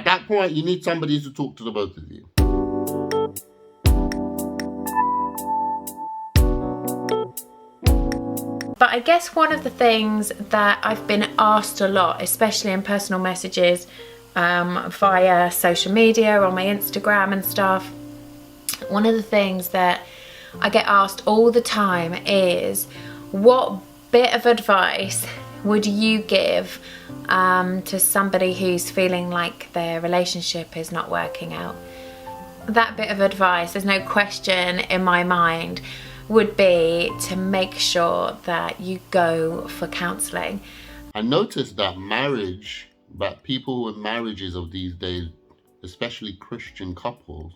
that point, you need somebody to talk to the both of you. But I guess one of the things that I've been asked a lot, especially in personal messages via social media, on my Instagram and stuff, one of the things that I get asked all the time is, what bit of advice would you give to somebody who's feeling like their relationship is not working out? That bit of advice, there's no question in my mind, would be to make sure that you go for counselling. I noticed that people with marriages of these days, especially Christian couples,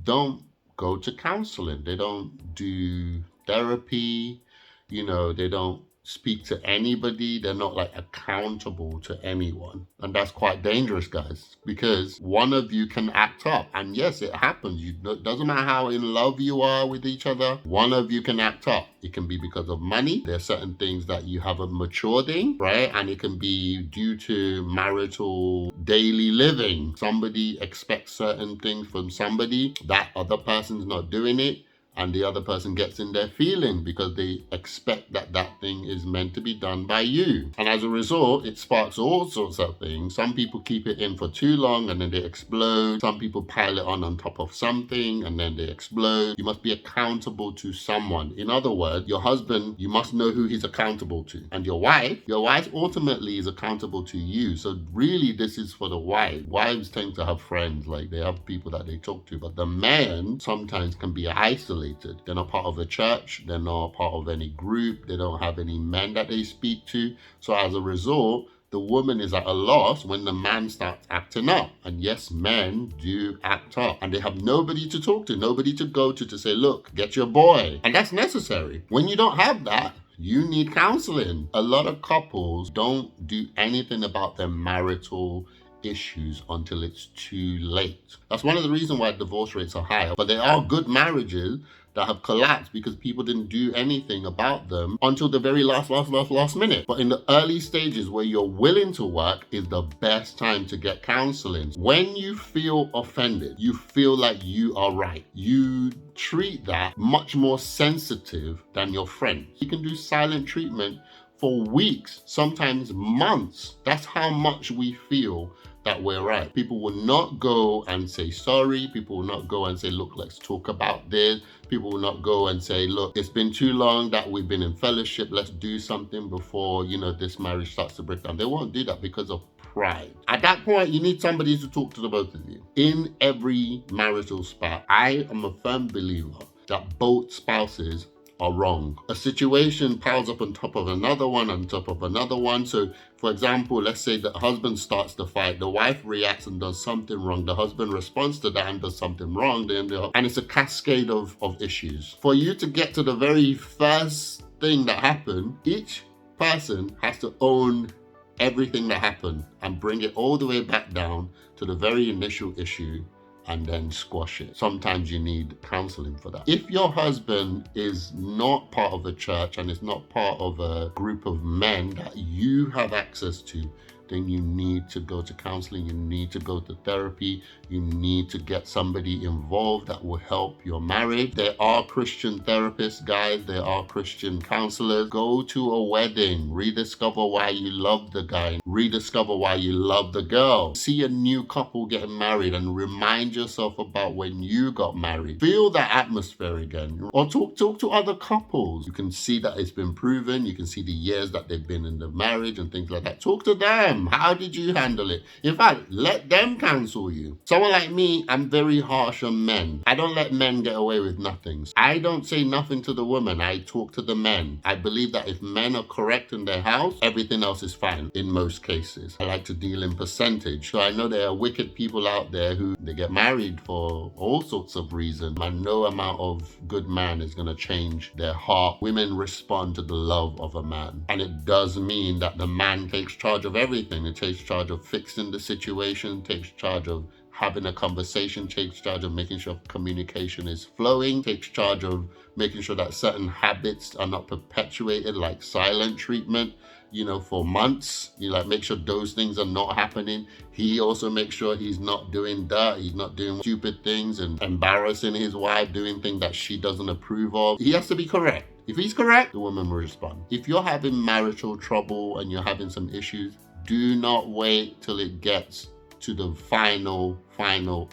don't go to counseling. They don't do therapy, they don't speak to anybody. They're not like accountable to anyone. And that's quite dangerous, guys, because one of you can act up. And yes, it happens. It doesn't matter how in love you are with each other, one of you can act up. It can be because of money. There are certain things that you haven't matured in, right? And it can be due to marital daily living. Somebody expects certain things from somebody, that other person's not doing it, and the other person gets in their feelings because they expect that thing is meant to be done by you. And as a result, it sparks all sorts of things. Some people keep it in for too long and then they explode. Some people pile it on top of something and then they explode. You must be accountable to someone. In other words, your husband, you must know who he's accountable to. And your wife ultimately is accountable to you. So really, this is for the wife. Wives tend to have friends, like they have people that they talk to. But the men sometimes can be isolated. They're not part of a church. They're not part of any group. They don't have any men that they speak to. So as a result, the woman is at a loss when the man starts acting up. And yes, men do act up. And they have nobody to talk to, nobody to go to say, look, get your boy. And that's necessary. When you don't have that, you need counseling. A lot of couples don't do anything about their marital issues until it's too late. That's one of the reasons why divorce rates are high. But there are good marriages that have collapsed because people didn't do anything about them until the very last minute. But in the early stages where you're willing to work is the best time to get counseling. When you feel offended, you feel like you are right, you treat that much more sensitive than your friends. You can do silent treatment for weeks, sometimes months. That's how much we feel that we're right. People will not go and say sorry. People will not go and say, look, let's talk about this. People will not go and say, look, it's been too long that we've been in fellowship. Let's do something before, this marriage starts to break down. They won't do that because of pride. At that point, you need somebody to talk to the both of you. In every marital spat, I am a firm believer that both spouses are wrong. A situation piles up on top of another one, on top of another one. So, for example, let's say the husband starts the fight, the wife reacts and does something wrong, the husband responds to that and does something wrong, and it's a cascade of issues. For you to get to the very first thing that happened, each person has to own everything that happened and bring it all the way back down to the very initial issue and then squash it. Sometimes you need counseling for that. If your husband is not part of a church and is not part of a group of men that you have access to, then you need to go to counseling, you need to go to therapy, you need to get somebody involved that will help your marriage. There are Christian therapists, guys, there are Christian counselors. Go to a wedding, rediscover why you love the guy, rediscover why you love the girl. See a new couple getting married and remind yourself about when you got married. Feel that atmosphere again. Or talk to other couples. You can see that it's been proven, you can see the years that they've been in the marriage and things like that. Talk to them. How did you handle it? In fact, let them counsel you. Someone like me, I'm very harsh on men. I don't let men get away with nothing. I don't say nothing to the woman. I talk to the men. I believe that if men are correct in their house, everything else is fine in most cases. I like to deal in percentage. So I know there are wicked people out there who they get married for all sorts of reasons, and no amount of good man is going to change their heart. Women respond to the love of a man. And it does mean that the man takes charge of everything. It takes charge of fixing the situation, takes charge of having a conversation, takes charge of making sure communication is flowing, takes charge of making sure that certain habits are not perpetuated, like silent treatment. for months. You like make sure those things are not happening. He also makes sure he's not doing that. He's not doing stupid things and embarrassing his wife, doing things that she doesn't approve of. He has to be correct. If he's correct, the woman will respond. If you're having marital trouble and you're having some issues, do not wait till it gets to the final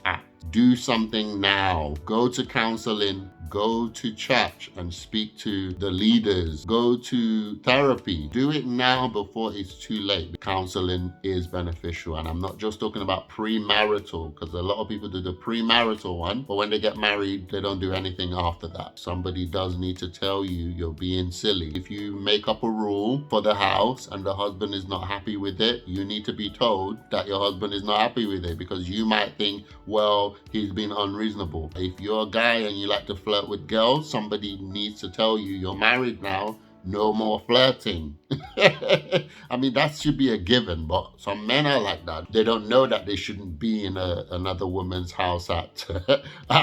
act. Do something now. Go to counseling, go to church and speak to the leaders, go to therapy. Do it now before it's too late. Counseling is beneficial, and I'm not just talking about premarital, because a lot of people do the premarital one, but when they get married, they don't do anything after that. Somebody does need to tell you you're being silly. If you make up a rule for the house and the husband is not happy with it, you need to be told that your husband is not happy with it, because you might think, well, he's been unreasonable. If you're a guy and you like to flirt with girls, somebody needs to tell you you're married now, no more flirting. I mean, that should be a given, but some men are like that. They don't know that they shouldn't be in another woman's house at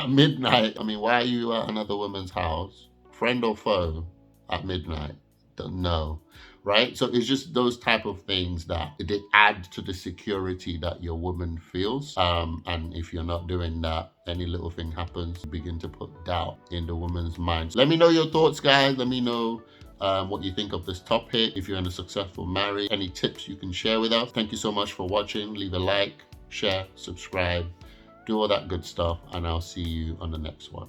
midnight. I mean, why are you at another woman's house? Friend or foe at midnight? Don't know. Right? So it's just those type of things that they add to the security that your woman feels. And if you're not doing that, any little thing happens, begin to put doubt in the woman's mind. Let me know your thoughts, guys. Let me know what you think of this topic. If you're in a successful marriage, any tips you can share with us. Thank you so much for watching. Leave a like, share, subscribe, do all that good stuff, and I'll see you on the next one.